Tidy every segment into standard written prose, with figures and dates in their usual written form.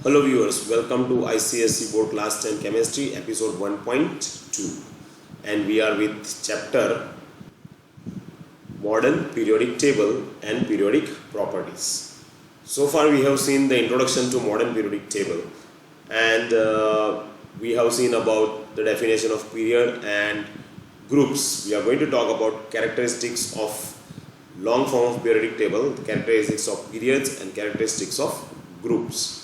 Hello viewers, welcome to ICSE Board Class 10 Chemistry episode 1.2, and we are with chapter Modern Periodic Table and Periodic Properties. So far we have seen the introduction to modern periodic table, and we have seen about the definition of period and groups. We are going to talk about characteristics of long form of periodic table, characteristics of periods and characteristics of groups.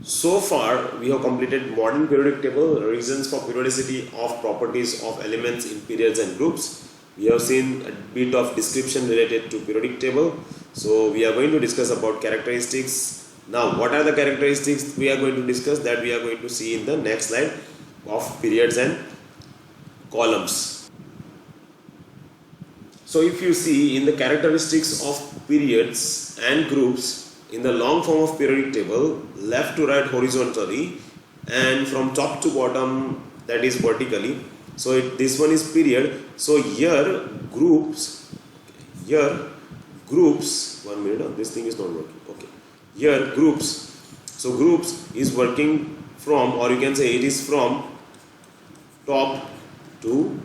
So far, we have completed modern periodic table, reasons for periodicity of properties of elements in periods and groups. We have seen a bit of description related to periodic table. So, we are going to discuss about characteristics. Now, what are the characteristics we are going to discuss? That we are going to see in the next slide of periods and columns. So, if you see in the characteristics of periods and groups, in the long form of periodic table, left to right horizontally and from top to bottom, that is vertically. So this one is period. So here groups, one minute, this thing is not working. Okay, here groups. So groups is working from, or you can say it is from top to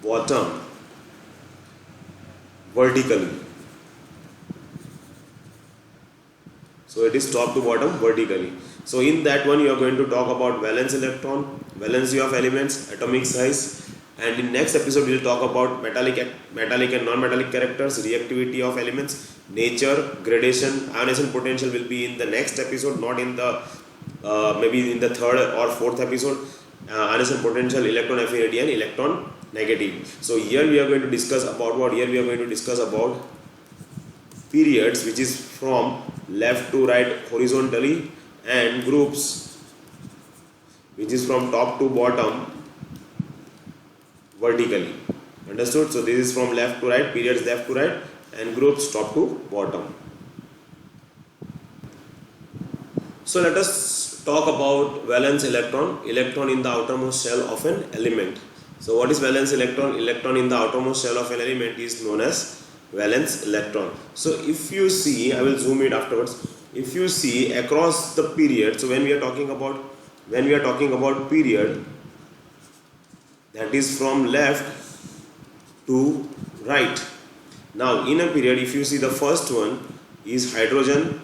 bottom vertically. So it is top to bottom vertically. So in that one you are going to talk about valence electron, valency of elements, atomic size, and in next episode we will talk about metallic and non-metallic characters, reactivity of elements, nature, gradation, ionization potential will be in the next episode, not in the maybe in the third or fourth episode. Ionization potential, electron affinity and electron negativity. So here we are going to discuss about what? Here we are going to discuss about periods, which is from left to right horizontally, and groups, which is from top to bottom vertically. Understood? So this is from left to right, periods left to right, and groups top to bottom. So let us talk about valence electron, electron in the outermost shell of an element. So what is valence electron? Electron in the outermost shell of an element is known as valence electron. So if you see, I will zoom it afterwards. If you see across the period, so when we are talking about period, that is from left to right. Now in a period, if you see the first one is hydrogen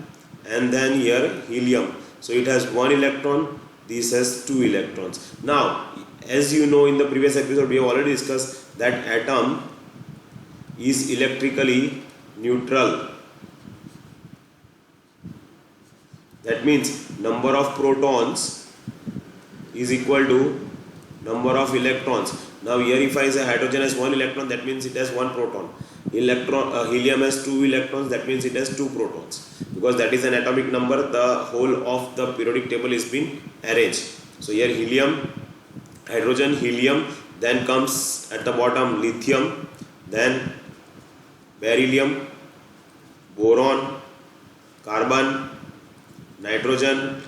and then here helium. So it has one electron, this has two electrons. Now as you know, in the previous episode we have already discussed that atom is electrically neutral. That means number of protons is equal to number of electrons. Now here if I say hydrogen has one electron, that means it has one proton. Helium has two electrons, that means it has two protons. Because that is an atomic number, the whole of the periodic table is being arranged. So here helium, hydrogen, helium, then comes at the bottom lithium, then beryllium, boron, carbon, nitrogen,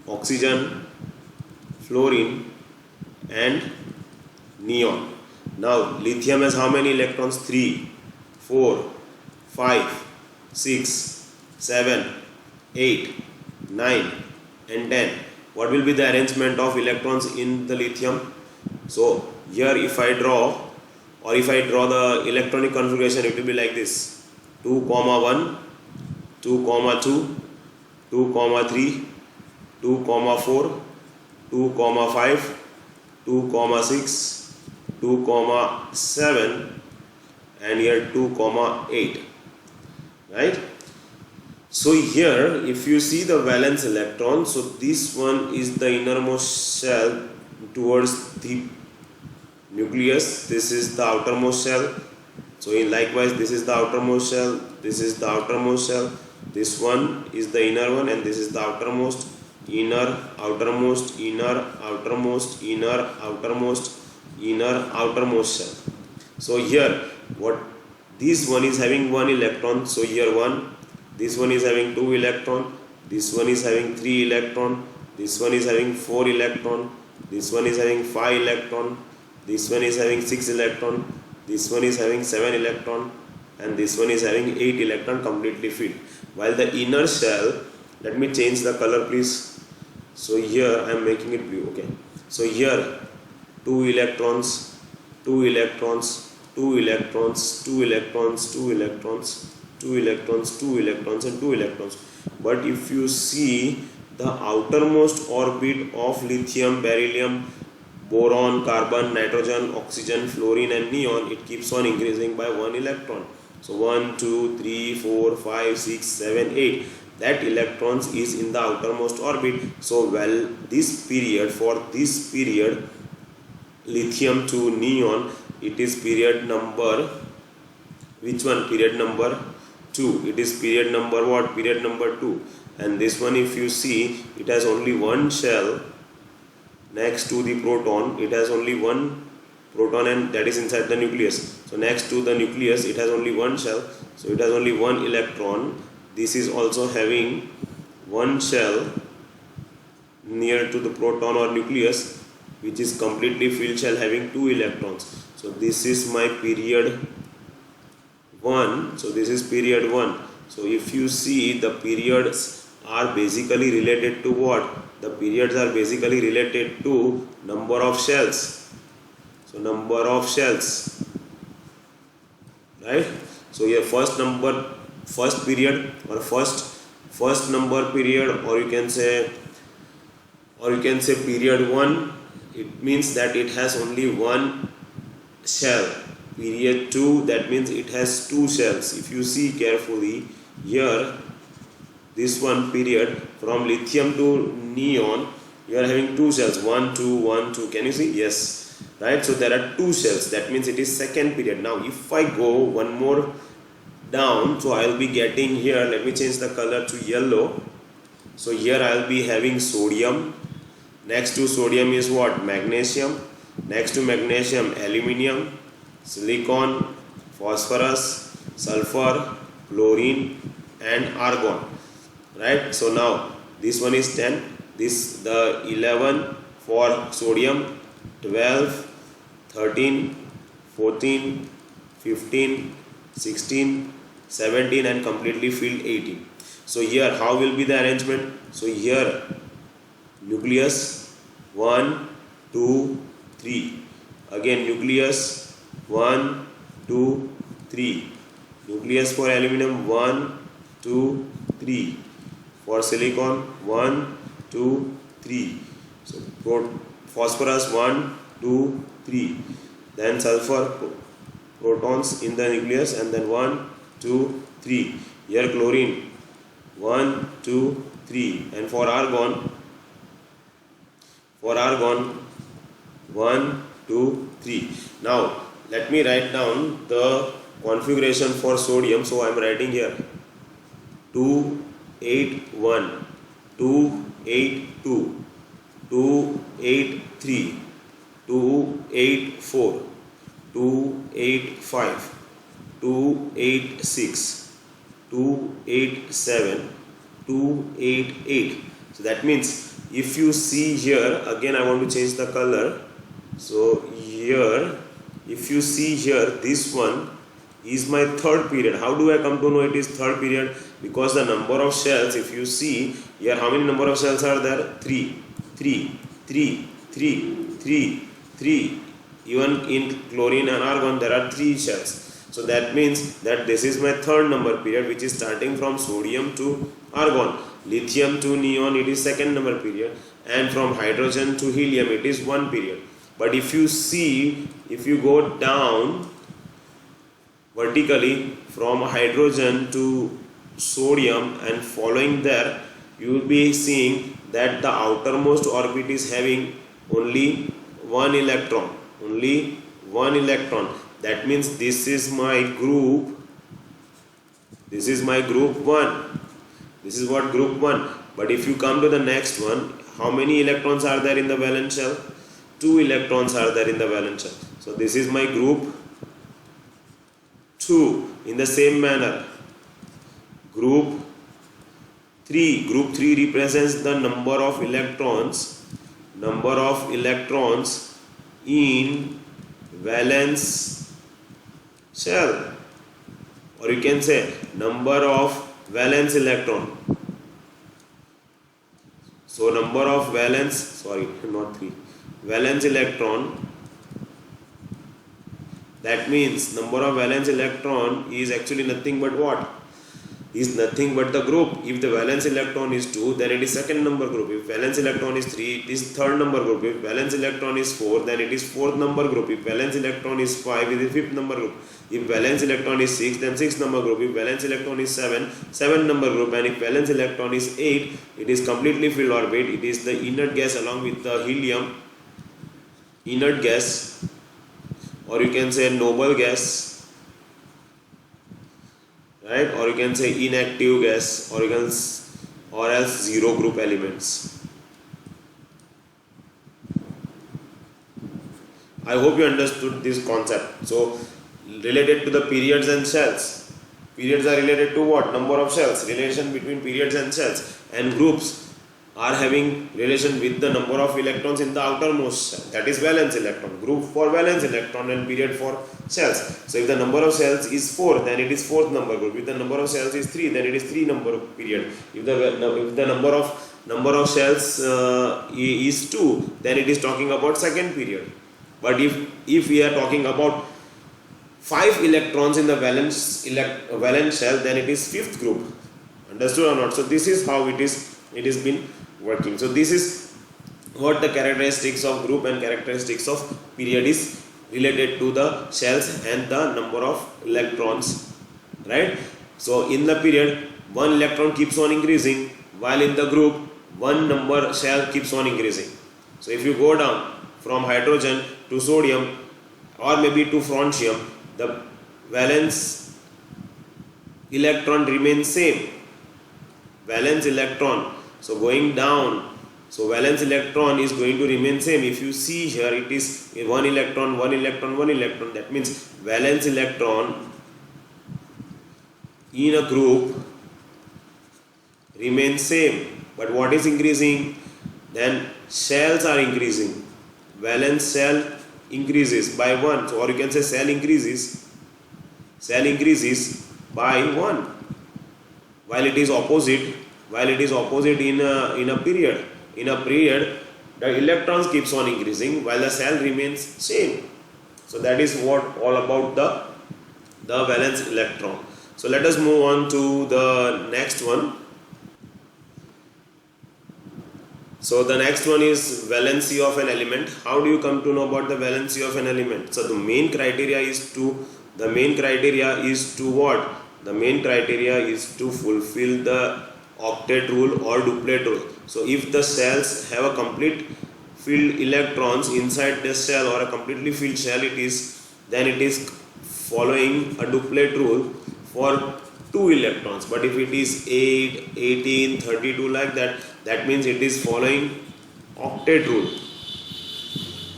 oxygen, fluorine and neon. Now lithium has how many electrons? 3, 4, 5, 6, 7, 8, 9 and 10. What will be the arrangement of electrons in the lithium? So here if I draw the electronic configuration, it will be like this: 2, 1, 2, 2, 2, 3, 2, 4, 2, 5, 2, 6, 2, 7 and here 2, 8, right? So here if you see the valence electron, so this one is the innermost shell towards the nucleus, this is the outermost shell. So likewise this is the outermost shell, this is the outermost shell, this one is the inner one, and this is the outermost, inner, outermost, inner, outermost, inner, outermost, inner, outermost shell. So here what this one is having one electron, so here 1, this one is having 2 electron, this one is having 3 electron, this one is having 4 electron, this one is having 5 electron, this one is having 6 electron, this one is having 7 electron, and this one is having 8 electron completely filled. While the inner shell let me change the color please. So here I am making it blue. Okay, so here 2 electrons, 2 electrons, 2 electrons, 2 electrons, 2 electrons, 2 electrons, 2 electrons and 2 electrons. But if you see the outermost orbit of lithium, beryllium, boron, carbon, nitrogen, oxygen, fluorine and neon, it keeps on increasing by 1 electron. So 1, 2, 3, 4, 5, 6, 7, 8. That electrons is in the outermost orbit. So well, this period, for this period, lithium to neon, it is period number, which one? Period number 2. It is period number what? Period number 2. And this one, if you see, it has only one shell next to the proton. It has only one proton and that is inside the nucleus. So next to the nucleus, it has only one shell. So it has only one electron. This is also having one shell near to the proton or nucleus, which is completely filled shell having 2 electrons. So this is my period 1. So this is period 1. So if you see, the periods are basically related to what? The periods are basically related to number of shells. So number of shells, right? So here first period or first number period, or you can say period 1, it means that it has only one shell. Period 2, that means it has 2 shells. If you see carefully here, this one period from lithium to neon, you are having 2 shells, 1 2 1 2. Can you see? Yes, right? So there are 2 shells, that means it is second period. Now if I go one more down, so I will be getting here, let me change the color to yellow. So here I will be having sodium. Next to sodium is what? Magnesium. Next to magnesium, aluminium, silicon, phosphorus, sulfur, chlorine and argon, right? So now this one is 10, this the 11 for sodium, 12, 13, 14, 15, 16, 17 and completely filled 18. So here how will be the arrangement? So here nucleus 1 2 3, again nucleus 1 2 3, nucleus for aluminum 1 2 3, for silicon 1 2 3, so phosphorus 1 2 3, then sulfur protons in the nucleus and then 1 2 3, here chlorine 1 2 3, and for argon 1 2 3. Now let me write down the configuration for sodium. So I am writing here 281, 282, 283, 284, 285, 286, 287, 288. So that means if you see here, again I want to change the color. So here, if you see here, this one is my third period. How do I come to know it is third period? Because the number of shells, if you see here, how many number of shells are there? 3, 3, 3, 3, 3, 3. Even in chlorine and argon there are 3 shells. So that means that this is my third number period, which is starting from sodium to argon. Lithium to neon, it is second number period, and from hydrogen to helium it is 1 period. But if you see, if you go down vertically from hydrogen to sodium and following there, you will be seeing that the outermost orbit is having only one electron, only one electron. That means this is my group, this is my group 1, this is what group 1. But if you come to the next one, how many electrons are there in the valence shell? 2 electrons are there in the valence shell. So this is my group 2. In the same manner, group 3. Group 3 represents the number of electrons in valence shell, or you can say number of valence electron. So number of valence, sorry, not 3, valence electron, that means number of valence electron is actually nothing but what? Is nothing but the group. If the valence electron is 2, then it is second number group. If valence electron is 3, it is third number group. If valence electron is 4, then it is fourth number group. If valence electron is 5, it is fifth number group. If valence electron is 6, then sixth number group. If valence electron is 7, seventh number group. And if valence electron is 8, it is completely filled orbit. It is the inert gas along with the helium, inert gas, or you can say noble gas, right? Or you can say inactive gas, or else zero group elements. I hope you understood this concept. So related to the periods and shells, periods are related to what? Number of shells. Relation between periods and shells, and groups are having relation with the number of electrons in the outermost shell. That is valence electron. Group for valence electron and period for shells. So if the number of shells is 4, then it is fourth number group. If the number of shells is 3, then it is 3 number period. If the number of shells is 2, then it is talking about second period. But if we are talking about 5 electrons in the valence shell, then it is fifth group. Understood or not? So this is how it is been working. So this is what the characteristics of group and characteristics of period is related to the shells and the number of electrons, right? So in the period, one electron keeps on increasing, while in the group, one number shell keeps on increasing. So if you go down from hydrogen to sodium or maybe to francium, the valence electron remains same. Valence electron, so going down, so valence electron is going to remain same. If you see here, it is one electron, one electron, one electron. That means valence electron in a group remains same. But what is increasing? Then shells are increasing. Valence shell increases by 1. So, or you can say cell increases by 1. While it is opposite in a period. In a period, the electrons keeps on increasing while the cell remains same. So that is what all about the valence electron. So let us move on to the next one. So the next one is valency of an element. How do you come to know about the valency of an element? So the main criteria is to what? The main criteria is to fulfill the octet rule or duplet rule. So if the cells have a complete filled electrons inside the cell or a completely filled shell, then it is following a duplet rule for 2 electrons. But if it is 8, 18, 32 like that, that means it is following octet rule.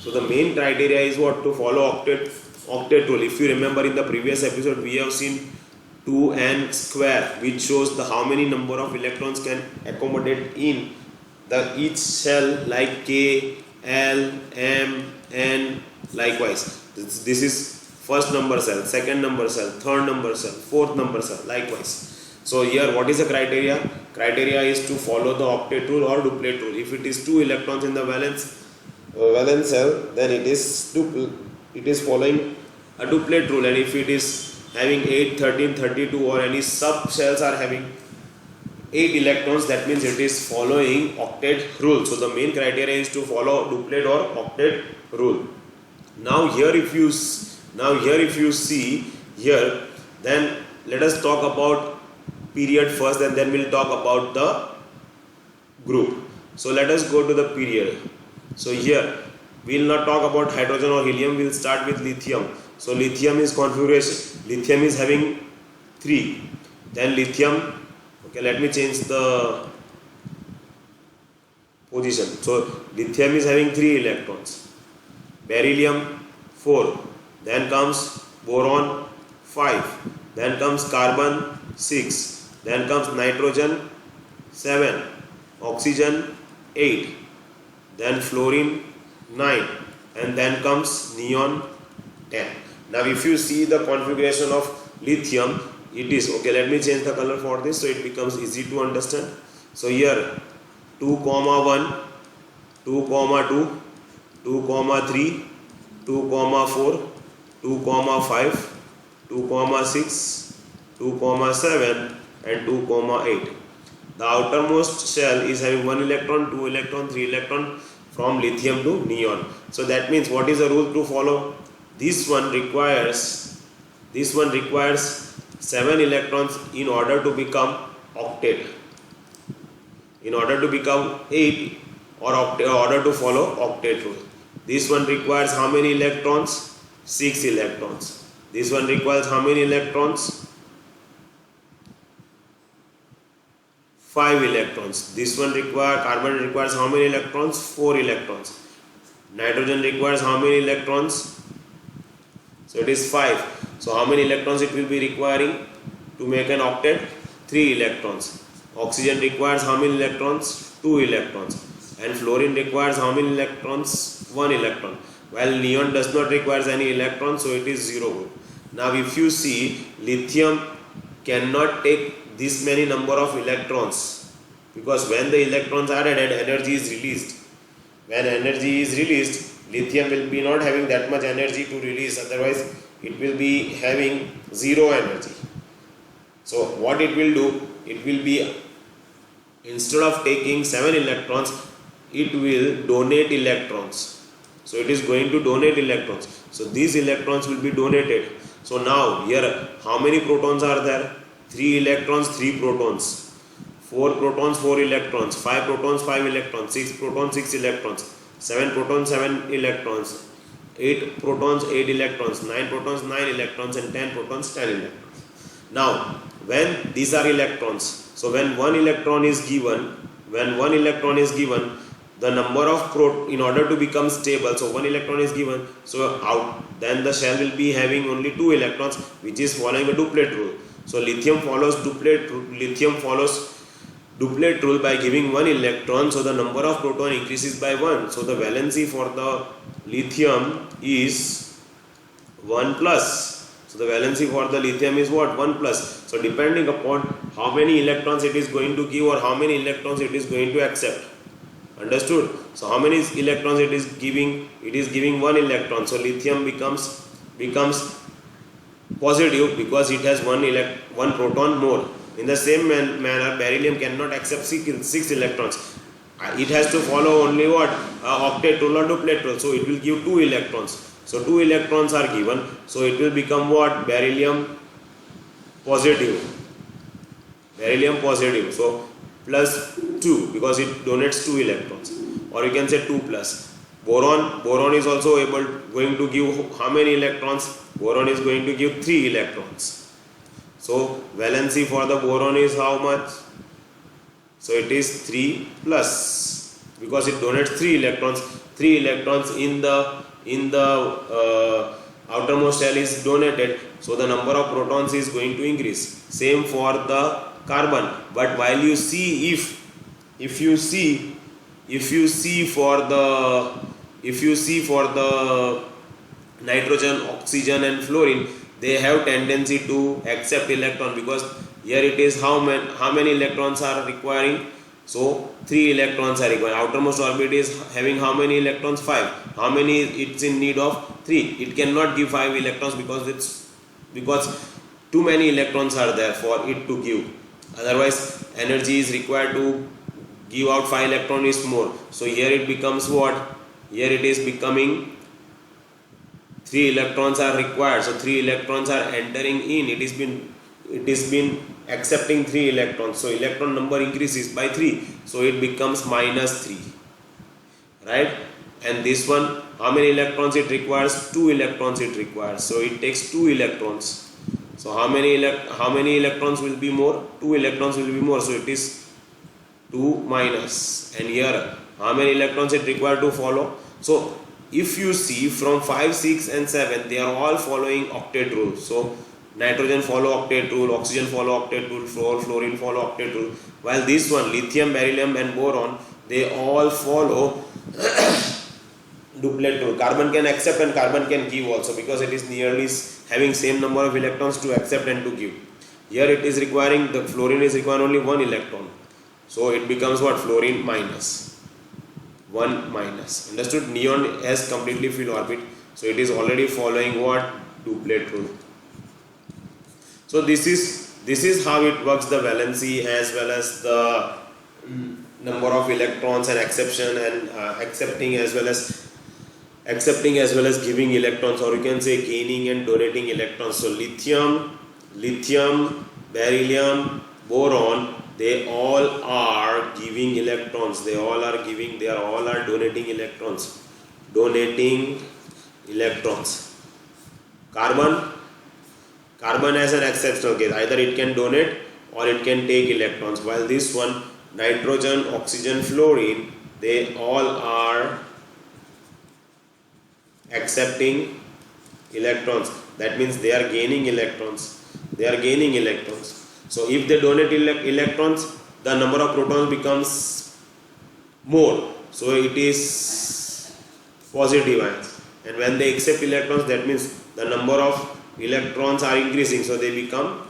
So the main criteria is what? To follow octet rule. If you remember, in the previous episode we have seen 2n square, which shows the how many number of electrons can accommodate in the each shell, like K, L, M, N, likewise. This is first number cell, second number cell, third number cell, fourth number cell, likewise. So here what is the criteria? Criteria is to follow the octet rule or duplet rule. If it is 2 electrons in the valence cell, then it is following a duplet rule. And if it is having 8, 13, 32 or any sub shells are having 8 electrons, that means it is following octet rule. So the main criteria is to follow duplet or octet rule. Now here if you see here, then let us talk about period first and then we'll talk about the group. So let us go to the period. So here we will not talk about hydrogen or helium, we will start with lithium. So lithium is configuration. Lithium is having 3. Then lithium, okay, let me change the position. So lithium is having 3 electrons. Beryllium 4. Then comes boron 5. Then comes carbon 6. Then comes nitrogen 7. Oxygen 8. Then fluorine 9. And then comes neon 10. Now if you see the configuration of lithium, it is, okay, let me change the color for this so it becomes easy to understand. So here 2, 1, 2, 2, 2, 3, 2, 4, 2, 5, 2, 6, 2, 7 and 2, 8. The outermost shell is having 1 electron, 2 electron, 3 electron from lithium to neon. So that means what is the rule to follow? This one requires 7 electrons in order to become octet. In order to become 8 or order to follow octet rule. This one requires how many electrons? 6 electrons. This one requires how many electrons? 5 electrons. This one carbon requires how many electrons? 4 electrons. Nitrogen requires how many electrons? So it is 5. So how many electrons it will be requiring to make an octet? 3 electrons. Oxygen requires how many electrons? 2 electrons. And fluorine requires how many electrons? 1 electron. While neon does not require any electrons, so it is 0. Now if you see, lithium cannot take this many number of electrons, because when the electrons are added, energy is released. When energy is released, lithium will be not having that much energy to release, otherwise it will be having 0 energy. So what it will do, it will be, instead of taking 7 electrons, it will donate electrons. So it is going to donate electrons. So these electrons will be donated. So now here how many protons are there? 3 electrons, 3 protons. 4 protons, 4 electrons. 5 protons, 5 electrons. 6 protons, 6 electrons. 7 protons, 7 electrons. 8 protons, 8 electrons. 9 protons, 9 electrons. And 10 protons, 10 electrons. Now when these are electrons, so when one electron is given, the number of in order to become stable, so 1 electron is given, so then the shell will be having only 2 electrons, which is following a duplet rule. So lithium follows duplet rule by giving 1 electron, so the number of proton increases by 1. So the valency for the lithium is 1 plus. So the valency for the lithium is what? 1 plus. So depending upon how many electrons it is going to give or how many electrons it is going to accept. Understood? So how many electrons it is giving? It is giving 1 electron. So lithium becomes positive because it has 1 proton more. In the same manner, beryllium cannot accept 6 electrons. It has to follow only what? Octet rule or duplet rule. So it will give 2 electrons. So 2 electrons are given. So it will become what? Beryllium positive. So plus 2 because it donates 2 electrons. Or you can say 2 plus. Boron is also going to give how many electrons? Boron is going to give 3 electrons. So valency for the boron is how much? So it is 3 plus because it donates 3 electrons. 3 electrons in the outermost shell is donated. So the number of protons is going to increase. Same for the carbon. But while you see if you see for the nitrogen, oxygen and fluorine, they have tendency to accept electron because here it is how many electrons are requiring. So 3 electrons are required. Outermost orbit is having how many electrons? 5. How many it's in need of? 3. It cannot give 5 electrons because too many electrons are there for it to give. Otherwise energy is required to give out 5 electrons is more. So here it becomes what? Here it is becoming 3 electrons are required. So 3 electrons are entering in. It is been accepting 3 electrons. So electron number increases by 3. So it becomes minus 3. Right? And this one, how many electrons it requires? 2 electrons it requires. So it takes 2 electrons. So how many electrons will be more? 2 electrons will be more. So it is 2 minus. And here, how many electrons it required to follow? So if you see from 5, 6 and 7, they are all following octet rule. So nitrogen follow octet rule, oxygen follow octet rule, fluorine follow octet rule. While this one, lithium, beryllium and boron, they all follow duplet rule. Carbon can accept and carbon can give also because it is nearly having same number of electrons to accept and to give. Here it is requiring, the fluorine is requiring only 1 electron. So it becomes what? Fluorine minus. 1 minus. Understood? Neon has completely filled orbit. So it is already following what? Duplet rule. So this is how it works, the valency as well as the number of electrons and acception and accepting as well as giving electrons, or you can say gaining and donating electrons. So lithium, beryllium, boron, they all are giving electrons. They all are donating electrons. Carbon has an exceptional case. Either it can donate or it can take electrons. While this one, nitrogen, oxygen, fluorine, they all are accepting electrons. That means they are gaining electrons. So if they donate electrons, the number of protons becomes more. So it is positive ions. And when they accept electrons, that means the number of electrons are increasing. So they become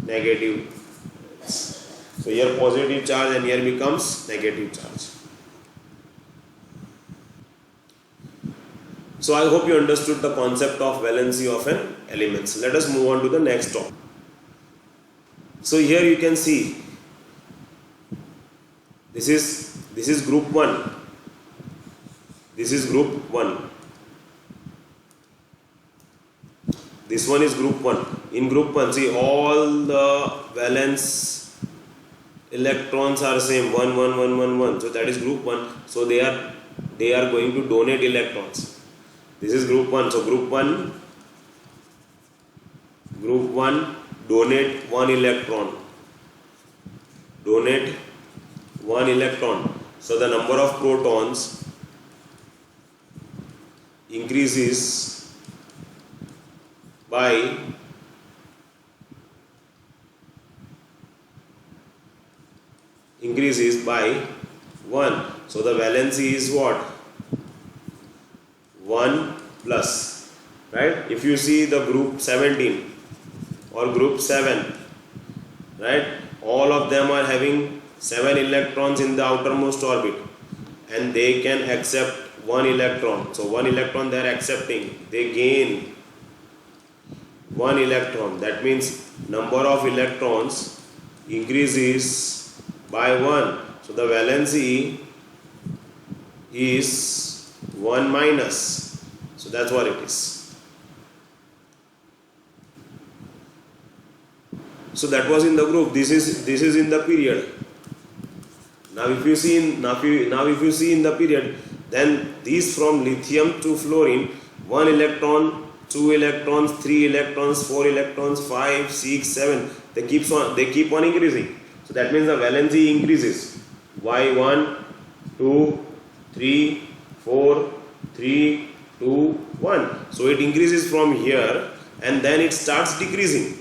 negative. So here positive charge and here becomes negative charge. So I hope you understood the concept of valency of an element. So let us move on to the next topic. So here you can see this is group 1. This is group 1. This one is group 1. In group 1, see, all the valence electrons are same, 1 1 1 1 1. So that is group 1. So they are going to donate electrons. This is group 1. So group 1 donate 1 electron. So the number of protons increases by increases by 1. So the valency is what? 1 plus, right? If you see the group 17 or group 7, right? All of them are having 7 electrons in the outermost orbit and they can accept 1 electron. So 1 electron they are accepting, they gain 1 electron. That means number of electrons increases by 1. So the valency is 1 minus. So that's what it is. So that was in the group. This is in the period. Now if you see in the period, then these from lithium to fluorine, 1 electron, 2 electrons, 3 electrons, 4 electrons, 5, 6, 7, they keep on increasing. So that means the valency increases. By 1, 2, 3, 4, 3, 2, 1. So it increases from here and then it starts decreasing.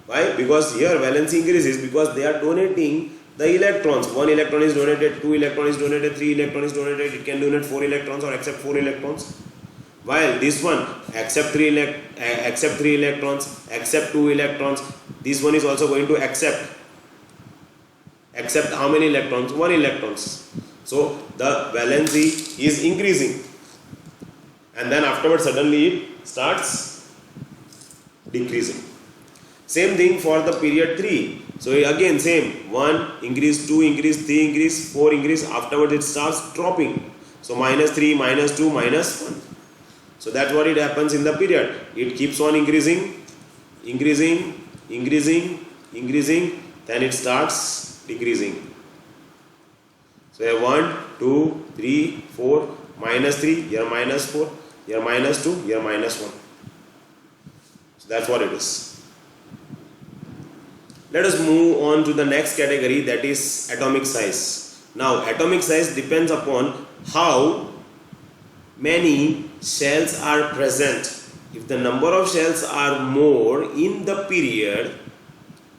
Why? Because here valency increases because they are donating the electrons. 1 electron is donated, 2 electron is donated, 3 electron is donated. It can donate 4 electrons or accept 4 electrons. While this one accept 3 electrons, accept 2 electrons. This one is also going to accept how many electrons? 1 electrons. So the valency is increasing and then afterwards suddenly it starts decreasing. Same thing for the period 3. So again same, 1 increase, 2 increase, 3 increase, 4 increase, afterwards it starts dropping. So minus 3, minus 2, minus 1. So that's what it happens in the period. It keeps on increasing, then it starts decreasing. So here 1, 2, 3, 4, minus 3, here minus 4, here minus 2, here minus 1. So that's what it is. Let us move on to the next category, that is atomic size. Now atomic size depends upon how many shells are present. If the number of shells are more in the period,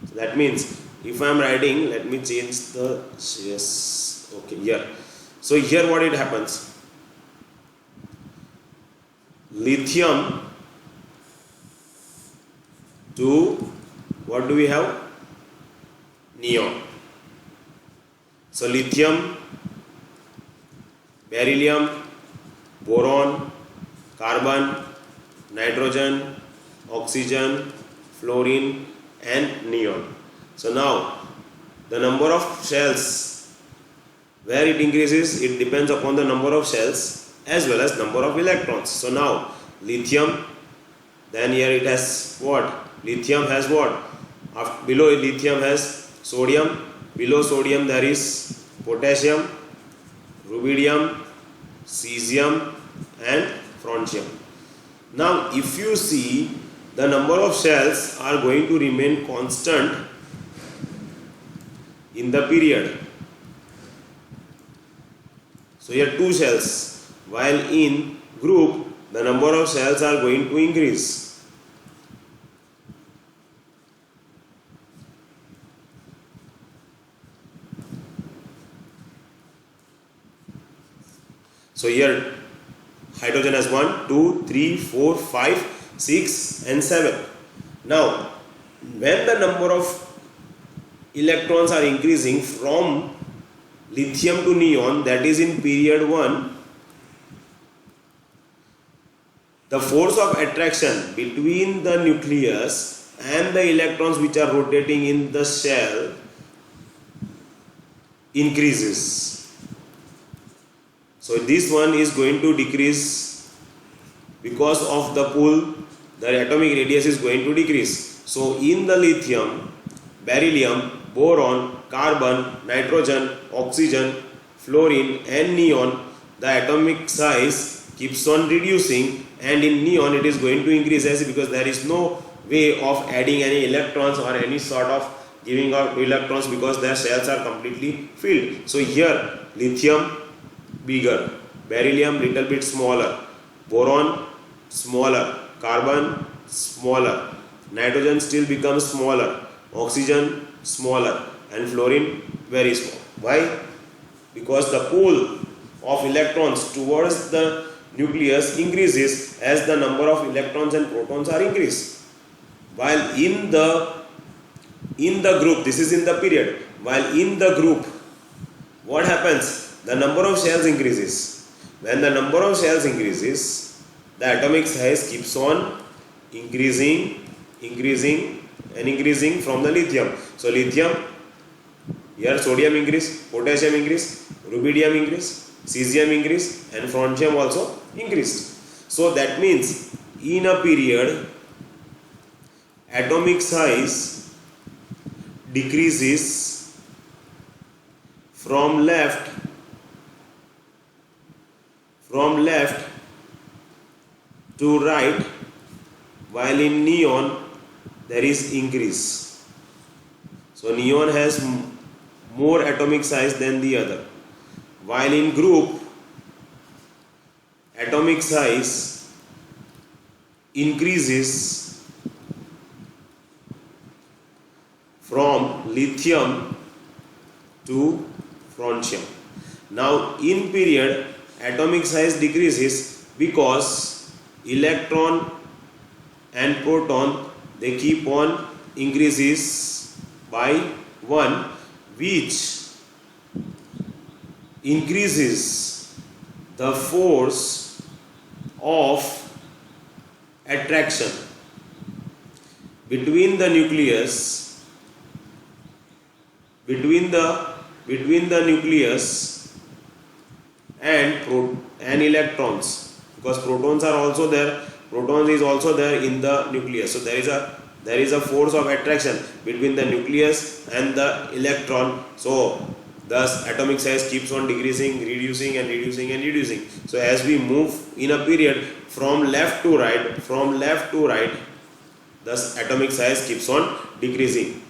so that means if I am writing, let me change the yes, okay, here. So here what it happens, lithium to what do we have? Neon. So lithium, beryllium, boron, carbon, nitrogen, oxygen, fluorine and neon. So now the number of shells, where it increases, it depends upon the number of shells as well as number of electrons. So now lithium, then here it has what? Lithium has what? Below lithium has sodium, below sodium there is potassium, rubidium, cesium and francium. Now if you see, the number of shells are going to remain constant in the period. So here 2 shells, while in group the number of shells are going to increase. So here hydrogen has 1, 2, 3, 4, 5, 6 and 7. Now when the number of electrons are increasing from lithium to neon, that is in period 1, the force of attraction between the nucleus and the electrons which are rotating in the shell increases. So this one is going to decrease because of the pull, the atomic radius is going to decrease. So in the lithium, beryllium, boron, carbon, nitrogen, oxygen, fluorine and neon, the atomic size keeps on reducing, and in neon it is going to increase as because there is no way of adding any electrons or any sort of giving out electrons because their shells are completely filled. So here lithium bigger, beryllium little bit smaller, boron smaller, carbon smaller, nitrogen still becomes smaller, oxygen smaller and fluorine very small. Why? Because the pull of electrons towards the nucleus increases as the number of electrons and protons are increased. While in the group, this is in the period, while in the group, what happens? The number of shells increases. When the number of shells increases, the atomic size keeps on increasing from the lithium. So lithium, here sodium increase, potassium increase, rubidium increase, cesium increase and francium also increased. So that means in a period atomic size decreases from left to right, while in neon there is increase. So neon has more atomic size than the other, while in group atomic size increases from lithium to francium. Now in period atomic size decreases because electron and proton, they keep on increases by 1, which increases the force of attraction between the nucleus and electrons, because protons are also there, protons is also there in the nucleus. So there is a force of attraction between the nucleus and the electron. So thus atomic size keeps on decreasing, reducing. So as we move in a period from left to right, thus atomic size keeps on decreasing.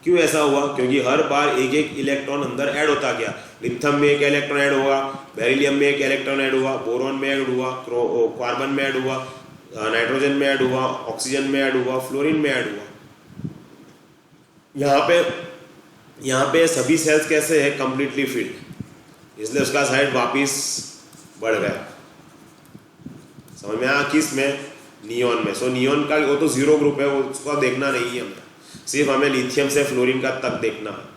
क्यों ऐसा हुआ? क्योंकि हर बार एक एक electron अंदर add होता गया. Lithium में एक इलेक्ट्रॉन ऐड हुआ, बेरिलियम में एक इलेक्ट्रॉन ऐड हुआ, बोरॉन में ऐड हुआ, कार्बन में ऐड हुआ, नाइट्रोजन में ऐड हुआ, ऑक्सीजन में ऐड हुआ, फ्लोरीन में ऐड हुआ. यहाँ पे सभी सेल्स कैसे है? कंप्लीटली फिल्ड, इसलिए उसका साइज वापिस बढ़ गया. समझ में आया? किस में? नियॉन में. सो नियॉन का वो तो जीरो ग्रुप है, वो उसका देखना नहीं है हमें. सिर्फ हमें लिथियम से फ्लोरीन का तक देखना है।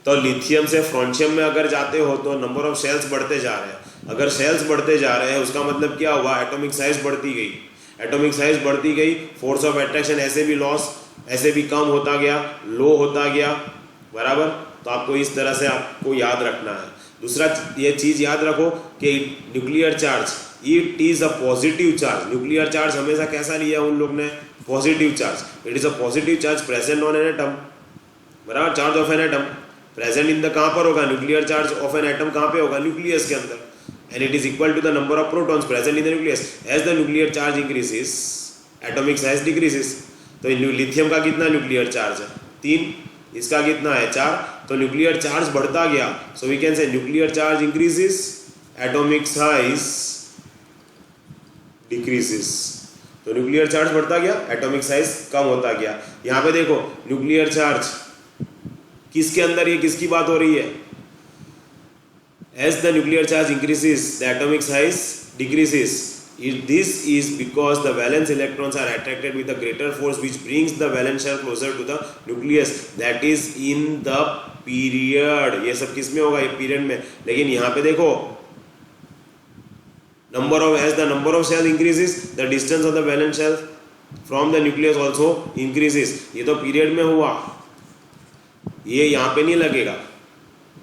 तो लिथियम से फ्रॉन्शियम में अगर जाते हो तो नंबर ऑफ शेल्स बढ़ते जा रहे हैं। अगर शेल्स बढ़ते जा रहे हैं उसका मतलब क्या हुआ, एटॉमिक साइज बढ़ती गई। एटॉमिक साइज बढ़ती गई, फोर्स ऑफ अट्रैक्शन ऐसे भी लॉस, ऐसे भी कम होता गया, लो होता गया, बराबर। तो आपको इस तरह से आपको याद रखना है। दूसरा ये चीज़ याद रखो कि nuclear charge it is a positive charge. Nuclear charge हमेशा कैसा लिया उन लोग ने, positive charge. It is a positive charge present on an atom, बराबर। Charge of an atom present in the कहाँ पर होगा, nuclear charge of an atom कहाँ पे होगा, न्यूक्लियस के अंदर। And it is equal to the number of protons present in the nucleus. As the nuclear charge increases atomic size decreases. तो lithium का कितना न्यूक्लियर चार्ज है, 3, इसका कितना है 4। तो न्यूक्लियर चार्ज बढ़ता गया, so we can say nuclear charge increases, atomic size decreases. तो न्यूक्लियर चार्ज बढ़ता गया, एटॉमिक साइज कम होता गया। यहाँ पे देखो न्यूक्लियर चार्ज किसके अंदर, ये किसकी बात हो रही है, as the nuclear charge increases the atomic size decreases. This is because the valence electrons are attracted with a greater force which brings the valence shell closer to the nucleus, that is in the period. ये सब किस में होगा, ये period में। लेकिन यहाँ पे देखो as the number of cells increases the distance of the valence shell from the nucleus also increases. ये तो पीरियड में हुआ, ये यहाँ पे नहीं लगेगा।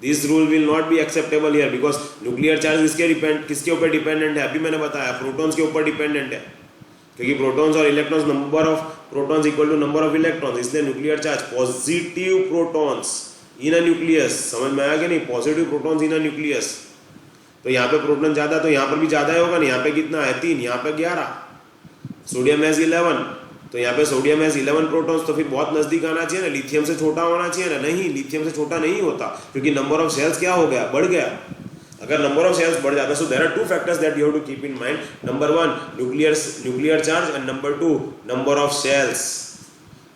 This rule will not be acceptable here because nuclear charge किसके ऊपर डिपेंडेंट है, अभी मैंने बताया प्रोटॉन्स के ऊपर डिपेंडेंट है, क्योंकि प्रोटॉन्स और electrons, number of protons equal to number of electrons, इसलिए nuclear charge positive protons in a nucleus. समझ में आया कि नहीं, positive protons in a nucleus. तो यहाँ पे प्रोटॉन ज़्यादा, तो यहाँ पर भी ज़्यादा होगा ना। यहाँ पे कितना है 3, यहाँ पे 11, सोडियम हैज 11, तो यहाँ पे सोडियम हैज 11 प्रोटॉन्स, तो फिर बहुत नजदीक आना चाहिए ना, लिथियम से छोटा होना चाहिए ना। नहीं, लिथियम से छोटा नहीं होता, क्योंकि नंबर ऑफ सेल्स क्या हो गया, बढ़ गया। अगर नंबर ऑफ सेल्स बढ़ जाता, so there are 2 factors that you have to keep in mind. Number 1 nuclear charge and number 2 number of shells.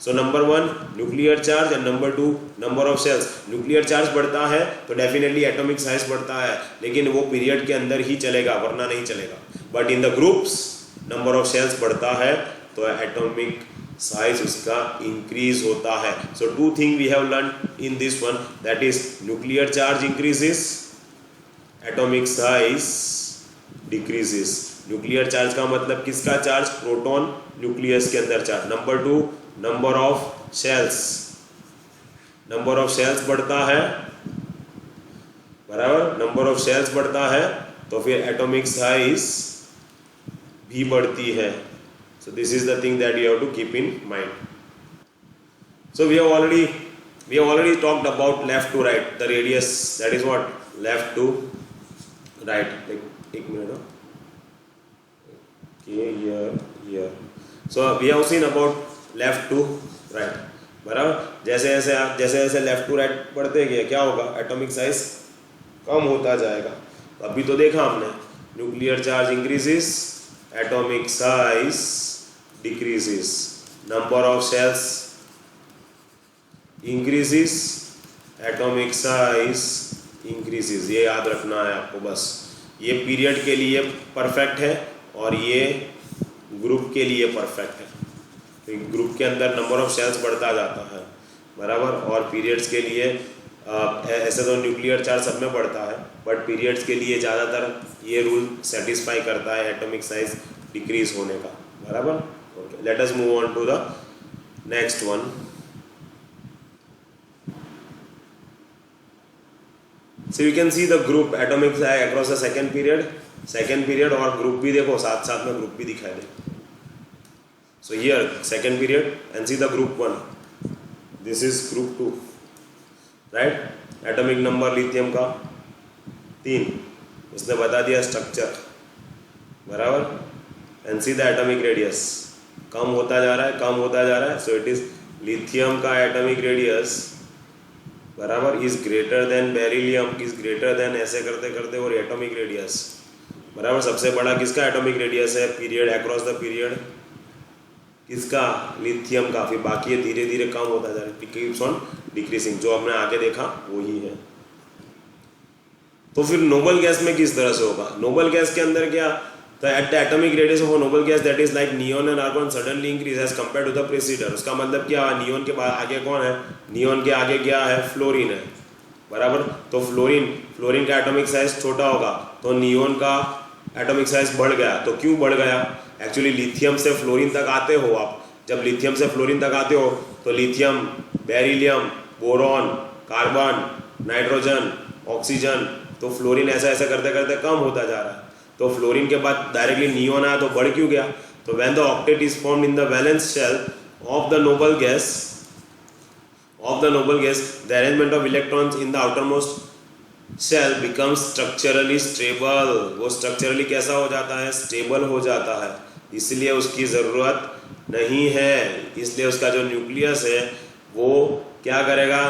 So number 1 nuclear charge and number 2 number of shells. Nuclear charge बढ़ता है तो definitely atomic size बढ़ता है, लेकिन वो period के अंदर ही चलेगा, वरना नहीं चलेगा। But in the groups number of shells बढ़ता है तो एटॉमिक साइज उसका इंक्रीज होता है। So 2 thing we have learn in this one, that is nuclear charge increases, atomic size decreases. Nuclear charge का मतलब किसका चार्ज, प्रोटॉन, न्यूक्लियस के अंदर charge. Number 2 number of shells, number of shells बढ़ता है, बराबर। नंबर ऑफ सेल्स बढ़ता है तो फिर एटॉमिक साइज भी बढ़ती है। So this is the thing that you have to keep in mind. So we have already talked about left to right, the radius, that is what, left to right. Like एक minute, okay, here. So we have seen about left to right, बराबर। जैसे जैसे left to right बढ़ते गए क्या होगा, atomic size कम होता जाएगा। अभी तो देखा हमने, nuclear charge increases, atomic size decreases, number of cells increases, atomic size increases। ये याद रखना है आपको बस। ये पीरियड के लिए परफेक्ट है और ये ग्रुप के लिए परफेक्ट है। तो ग्रुप के अंदर नंबर ऑफ सेल्स बढ़ता जाता है, बराबर। और पीरियड्स के लिए ऐसे तो न्यूक्लियर चार्ज सब में बढ़ता है, बट पीरियड्स के लिए ज़्यादातर ये रूल सेटिस्फाई करता है एटॉमिक साइज डिक्रीज होने का, बराबर। Okay, let us move on to the next one. So you can see the group atomic size across the second period और group भी देखो, साथ साथ में group भी दिखाई दे। So here second period and see the group 1. This is group 2, right? Atomic number lithium का 3, उसने बता दिया स्ट्रक्चर, बराबर। And see the atomic radius, कम होता जा रहा है। सो इट इज लिथियम का एटॉमिक रेडियस, बराबर, is greater than beryllium, is greater than, ऐसे करते करते और एटॉमिक रेडियस, बराबर। सबसे बड़ा किसका एटॉमिक रेडियस है, पीरियड, अक्रॉस द पीरियड किसका, लिथियम का। फिर बाकी ये धीरे धीरे कम होता जा रहा है, कीप्स ऑन डिक्रीजिंग, जो हमने आगे देखा वही है। तो फिर नोबल गैस में किस तरह से होगा, नोबल गैस के अंदर क्या, तो at the atomic radius of a noble gas that is like neon and argon suddenly increase as compare to the preceder. उसका मतलब क्या, नियॉन के आगे कौन है, नियॉन के आगे क्या है, फ्लोरीन है, बराबर। तो फ्लोरीन का एटॉमिक साइज छोटा होगा तो नियॉन का एटॉमिक साइज बढ़ गया। तो क्यों बढ़ गया, एक्चुअली लिथियम से फ्लोरीन तक आते हो आप, जब लिथियम से फ्लोरीन तक आते हो तो lithium, beryllium, boron, carbon, nitrogen, oxygen, तो फ्लोरीन ऐसा ऐसा करते करते कम होता जा रहा है। तो फ्लोरीन के बाद डायरेक्टली नियॉन आया तो बढ़ क्यों गया। तो when the octet is formed in the valence shell of the noble gas, the arrangement of electrons in the outermost shell becomes structurally stable। वो स्ट्रक्चरली कैसा हो जाता है, स्टेबल हो जाता है, इसलिए उसकी ज़रूरत नहीं है। इसलिए उसका जो न्यूक्लियस है वो क्या करेगा,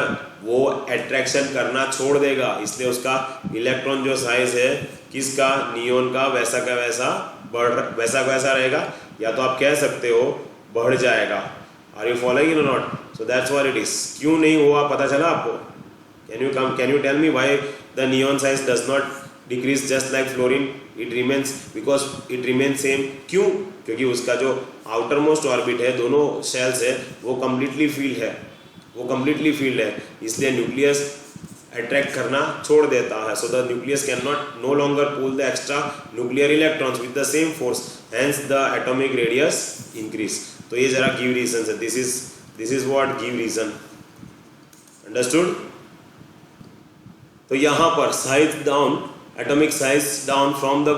वो अट्रैक्शन करना छोड़ देगा, इसलिए उसका इलेक्ट्रॉन जो साइज है किसका, नियॉन का, वैसा का वैसा रहेगा, या तो आप कह सकते हो बढ़ जाएगा। Are you following or not. So that's what it is. क्यों नहीं हुआ पता चला आपको, can you tell me why the neon size does not decrease just like fluorine, it remains, because it remains same. क्यों, क्योंकि उसका जो आउटर मोस्ट ऑर्बिट है, दोनों शेल्स है, वो कम्प्लीटली फील्ड है, इसलिए न्यूक्लियस अट्रैक्ट करना छोड़ देता है। So the nucleus can not no longer pull the extra nuclear electrons with the same force, hence the atomic radius increase. तो ये जरा गिव रीजन है, this is what give reason, understood. तो यहाँ पर size down, atomic size down from the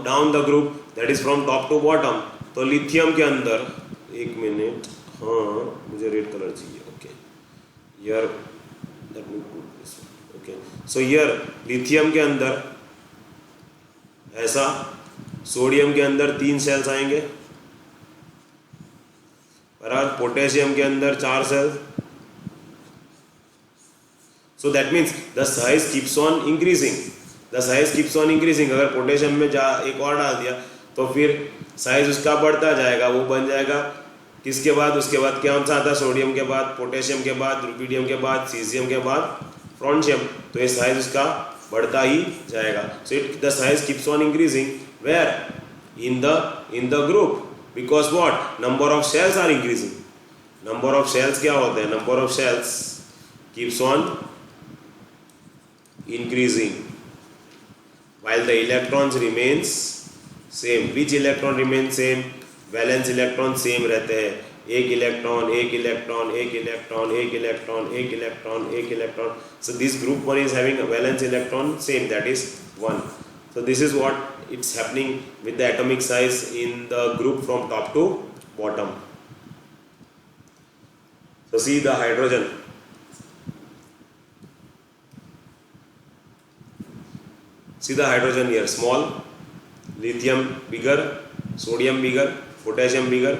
down the group, that is from top to bottom. तो lithium के अंदर, एक मिनट, हाँ मुझे रेड कलर चाहिए, okay, here let me put this, okay. So here lithium के अंदर ऐसा, सोडियम के अंदर 3 सेल्स आएंगे, बराबर। पोटेशियम के अंदर 4 shells. So that means the size keeps on increasing. अगर पोटेशियम में एक और डाल दिया तो फिर साइज उसका बढ़ता जाएगा, वो बन जाएगा किसके बाद, उसके बाद क्या सा आता है, सोडियम के बाद, पोटेशियम के बाद, रुबिडियम के बाद, सीजियम के बाद फ्रॉन्शियम। तो ये साइज उसका बढ़ता ही जाएगा। So the size keeps on increasing where, in the group, because what, number of shells are increasing. Number of shells क्या होते हैं, number of shells keeps on increasing while the electrons remains same। which electron remains same, valence electron same रहते हैं, एक electron. So this group 1 is having a valence electron same, that is 1। So this is what it's happening with the atomic size in the group from top to bottom। So see the hydrogen, see the hydrogen here, small, lithium bigger, sodium bigger, potassium bigger,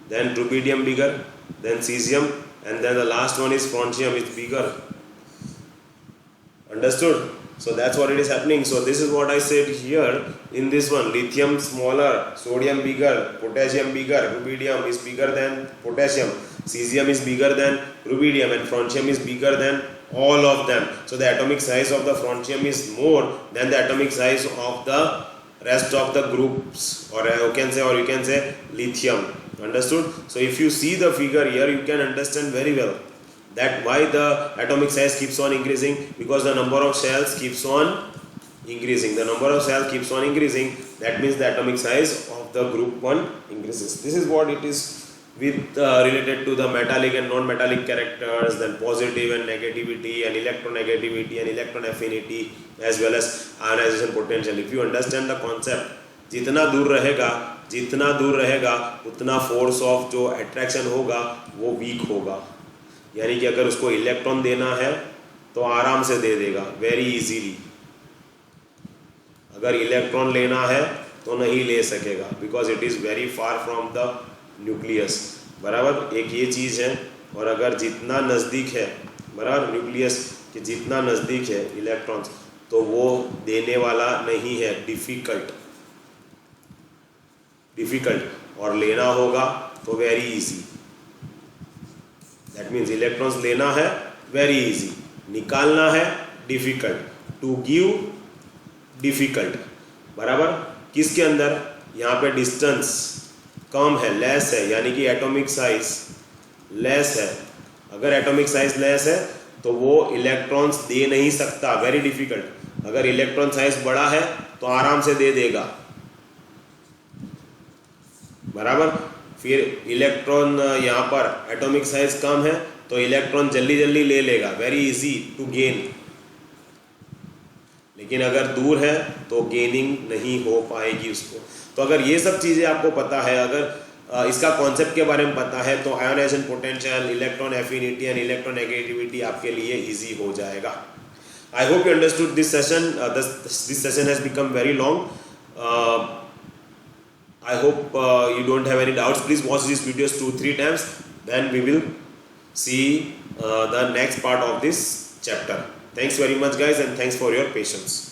then rubidium bigger, then cesium, and then the last one is francium, is bigger, understood। So that's what it is happening। So this is what I said here in this one, lithium smaller, sodium bigger, potassium bigger, rubidium is bigger than potassium, cesium is bigger than rubidium, and francium is bigger than all of them। So the atomic size of the francium is more than the atomic size of the rest of the groups, or you can say lithium, understood। So if you see the figure here, you can understand very well that why the atomic size keeps on increasing, because the number of shells keeps on increasing, that means the atomic size of the group 1 increases। This is what it is with related to the metallic and non-metallic characters, then positive and negativity, and electronegativity and electron affinity, as well as ionization potential। If you understand the concept, जितना दूर रहेगा उतना force of जो attraction होगा वो week होगा। यानी कि अगर उसको इलेक्ट्रॉन देना है तो आराम से दे देगा, वेरी इजीली। अगर इलेक्ट्रॉन लेना है तो नहीं ले सकेगा, because it is very far from the nucleus, बराबर। एक ये चीज़ है। और अगर जितना नज़दीक है, बराबर, न्यूक्लियस के जितना नज़दीक है इलेक्ट्रॉन्स, तो वो देने वाला नहीं है, डिफ़िकल्ट, और लेना होगा तो very easy. That means electrons लेना है वेरी इजी, निकालना है डिफ़िकल्ट, टू गिव डिफ़िकल्ट, बराबर। किसके अंदर, यहाँ पे डिस्टेंस कम है, लेस है, यानी कि एटॉमिक साइज लेस है। अगर एटॉमिक साइज लेस है तो वो इलेक्ट्रॉन्स दे नहीं सकता, वेरी डिफिकल्ट। अगर इलेक्ट्रॉन साइज बड़ा है तो आराम से दे देगा, बराबर। फिर इलेक्ट्रॉन यहाँ पर एटॉमिक साइज कम है तो इलेक्ट्रॉन जल्दी जल्दी ले लेगा, वेरी इजी टू गेन। लेकिन अगर दूर है तो गेनिंग नहीं हो पाएगी उसको। तो अगर ये सब चीज़ें आपको पता है, अगर इसका कॉन्सेप्ट के बारे में पता है, तो ionization potential, electron affinity and electron negativity आपके लिए इजी हो जाएगा। I hope you understood this session. This session has become very long. I hope you don't have any doubts. Please watch these videos 2-3 times. Then we will see the next part of this chapter. Thanks very much guys, and thanks for your patience.